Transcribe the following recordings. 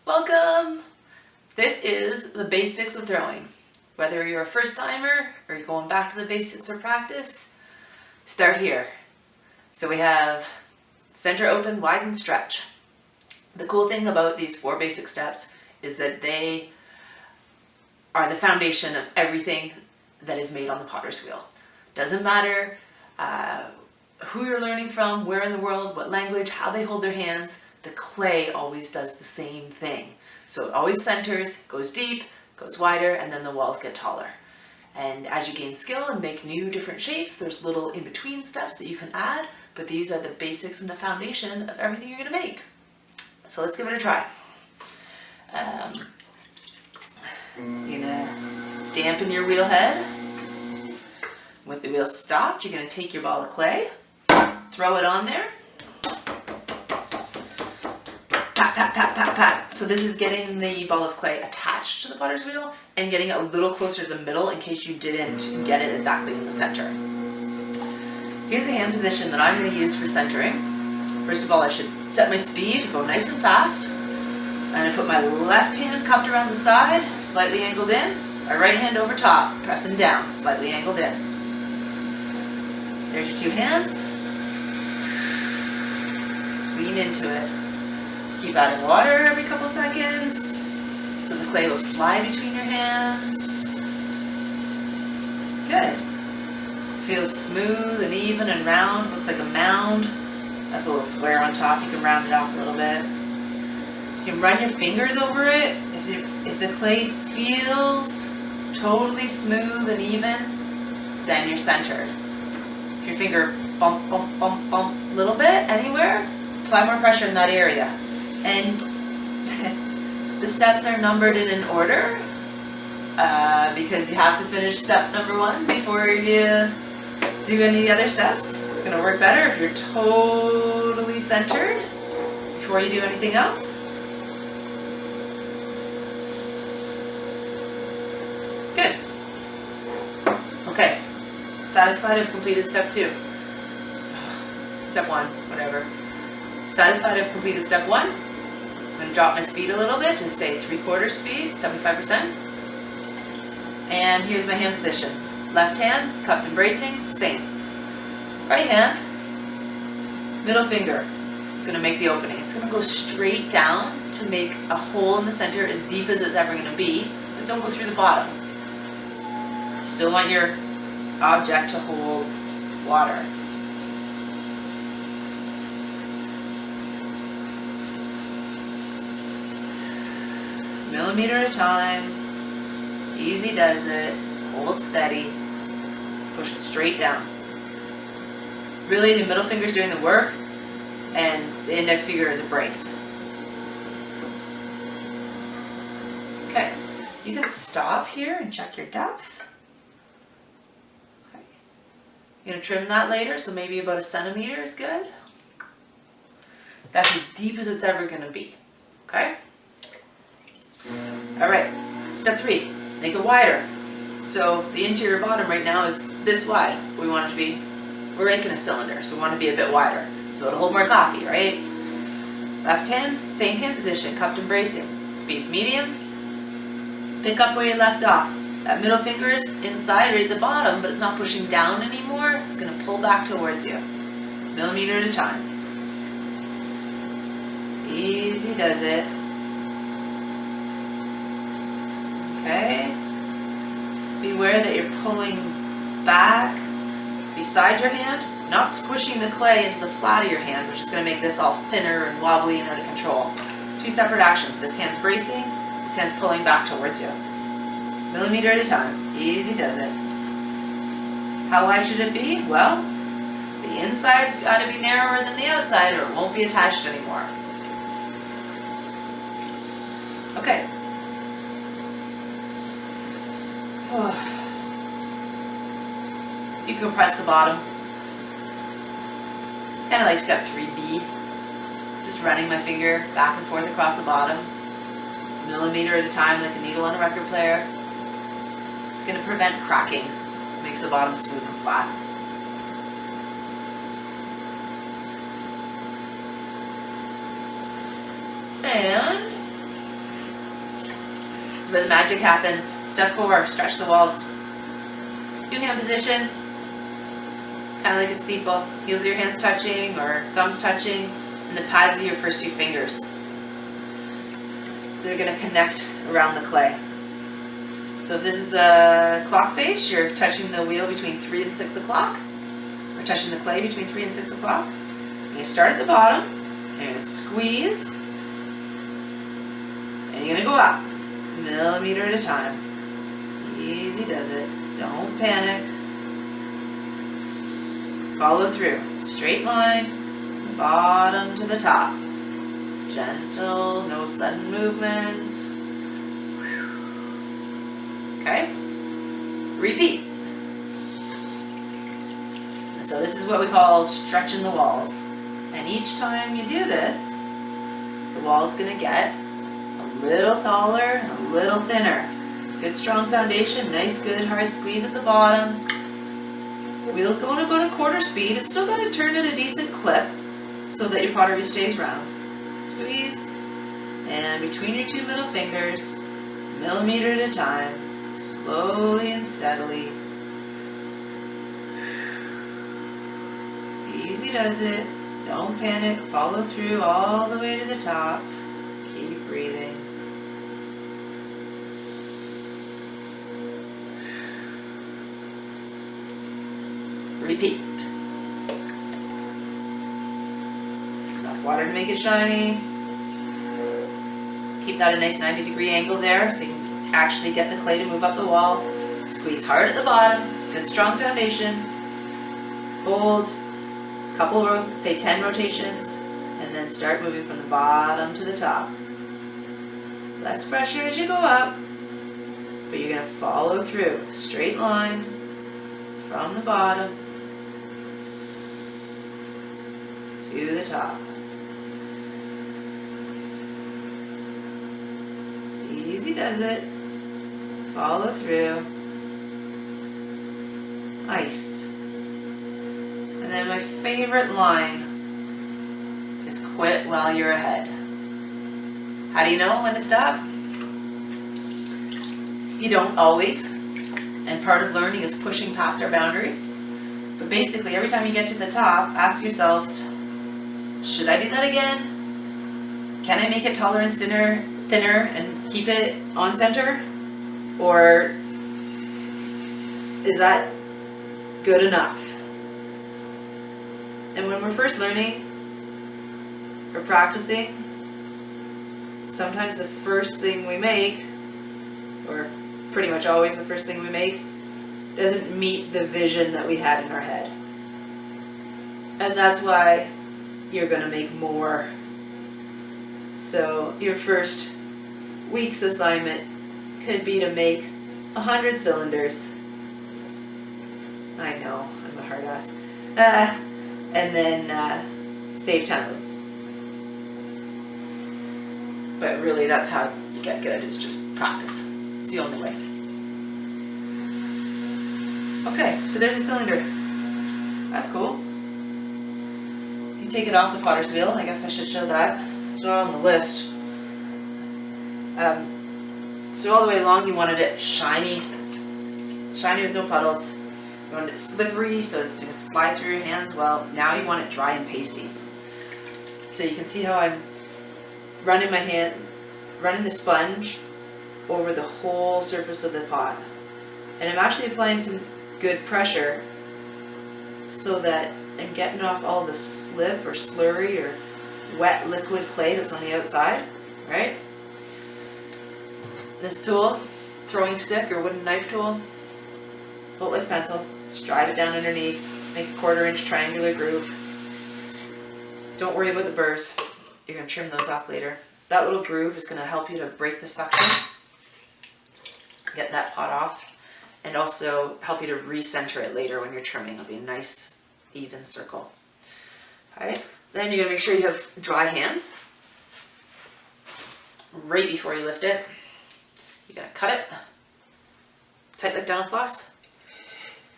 Welcome! This is the basics of throwing. Whether you're a first timer or you're going back to the basics or practice, start here. So we have center open, widen, stretch. The cool thing about these 4 basic steps is that they are the foundation of everything that is made on the potter's wheel. Doesn't matter who you're learning from, where in the world, what language, how they hold their hands, the clay always does the same thing. So it always centers, goes deep, goes wider, and then the walls get taller. And as you gain skill and make new different shapes, there's little in-between steps that you can add, but these are the basics and the foundation of everything you're going to make. So let's give it a try. You're going to dampen your wheel head. With the wheel stopped, you're going to take your ball of clay, throw it on there. Pat, pat, pat, pat, pat. So this is getting the ball of clay attached to the potter's wheel and getting it a little closer to the middle in case you didn't get it exactly in the center. Here's the hand position that I'm going to use for centering. First of all, I should set my speed, go nice and fast. I'm going to put my left hand cupped around the side, slightly angled in. My right hand over top, pressing down, slightly angled in. There's your 2 hands. Lean into it. Keep adding water every couple seconds so the clay will slide between your hands. Good. Feels smooth and even and round. Looks like a mound. That's a little square on top. You can round it off a little bit. You can run your fingers over it. If the clay feels totally smooth and even, then you're centered. If your finger bump, bump, bump, bump a little bit anywhere, apply more pressure in that area. And the steps are numbered in an order because you have to finish step number 1 before you do any of the other steps. It's going to work better if you're totally centered before you do anything else. Good. Okay. Satisfied I've completed step 2. Step 1, whatever. Satisfied I've completed step 1. I'm going to drop my speed a little bit to say 3/4 speed, 75%. And here's my hand position. Left hand, cupped and bracing, same. Right hand, middle finger is going to make the opening. It's going to go straight down to make a hole in the center as deep as it's ever going to be, but don't go through the bottom. Still want your object to hold water. Millimeter at a time, easy does it, hold steady, push it straight down. Really, the middle finger's doing the work, and the index finger is a brace. Okay, you can stop here and check your depth. Okay. You're going to trim that later, so maybe about 1 centimeter is good. That's as deep as it's ever going to be, okay? Alright, step 3, make it wider. So the interior bottom right now is this wide. We want it to be, we're making a cylinder, so we want it to be a bit wider. So it'll hold more coffee, right? Left hand, same hand position, cupped and bracing. Speed's medium. Pick up where you left off. That middle finger is inside right at the bottom, but it's not pushing down anymore. It's going to pull back towards you. Millimeter at a time. Easy does it. Okay, beware that you're pulling back beside your hand, not squishing the clay into the flat of your hand, which is going to make this all thinner and wobbly and out of control. 2 separate actions. This hand's bracing, this hand's pulling back towards you. Millimeter at a time. Easy does it. How wide should it be? Well, the inside's got to be narrower than the outside or it won't be attached anymore. Okay. You can press the bottom. It's kind of like step 3B. Just running my finger back and forth across the bottom. Millimeter at a time like a needle on a record player. It's going to prevent cracking. It makes the bottom smooth and flat. And is where the magic happens. Step 4, stretch the walls. New hand position, kind of like a steeple. Heels of your hands touching or thumbs touching, and the pads of your first 2 fingers. They're going to connect around the clay. So if this is a clock face, you're touching the wheel between 3 and 6 o'clock. Or touching the clay between 3 and 6 o'clock. And you start at the bottom, and you're going to squeeze, and you're going to go up, millimeter at a time. Easy does it. Don't panic. Follow through. Straight line, bottom to the top. Gentle, no sudden movements. Okay? Repeat. So this is what we call stretching the walls. And each time you do this, the wall's going to get a little taller and a little thinner. Good strong foundation, nice good hard squeeze at the bottom. The wheel's going about a quarter speed. It's still got to turn at a decent clip so that your pottery stays round. Squeeze, and between your 2 middle fingers, millimeter at a time, slowly and steadily. Easy does it. Don't panic. Follow through all the way to the top. Keep breathing. Repeat. Enough water to make it shiny. Keep that a nice 90-degree angle there so you can actually get the clay to move up the wall. Squeeze hard at the bottom. Good strong foundation. Hold a couple, say 10 rotations, and then start moving from the bottom to the top. Less pressure as you go up, but you're going to follow through. Straight line from the bottom to the top. Easy does it. Follow through. Nice. And then my favorite line is quit while you're ahead. How do you know when to stop? You don't always. And part of learning is pushing past our boundaries. But basically, every time you get to the top, ask yourselves, should I do that again? Can I make it taller and thinner and keep it on center? Or is that good enough? And when we're first learning or practicing, sometimes the first thing we make, or pretty much always the first thing we make, doesn't meet the vision that we had in our head. And that's why you're going to make more. So your first week's assignment could be to make 100 cylinders. I know, I'm a hard ass. And then save 10 of them. But really, that's how you get good, is just practice. It's the only way. Okay, so there's a cylinder. That's cool. You take it off the potter's wheel. I guess I should show that. It's not on the list. So all the way along, you wanted it shiny with no puddles. You wanted it slippery so it would slide through your hands. Well, now you want it dry and pasty. So you can see how I'm running the sponge over the whole surface of the pot. And I'm actually applying some good pressure so that I'm getting off all the slip or slurry or wet liquid clay that's on the outside, right? This tool, throwing stick or wooden knife tool, hold it like a pencil, just drive it down underneath, make a 1/4 inch triangular groove. Don't worry about the burrs. You're going to trim those off later. That little groove is going to help you to break the suction, get that pot off, and also help you to recenter it later when you're trimming. It'll be a nice, even circle. Alright, then you're going to make sure you have dry hands right before you lift it. You're going to cut it, tight like dental floss,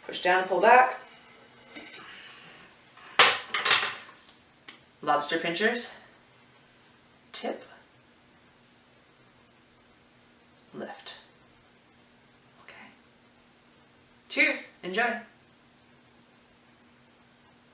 push down and pull back. Lobster pinchers, tip, lift. Cheers, enjoy.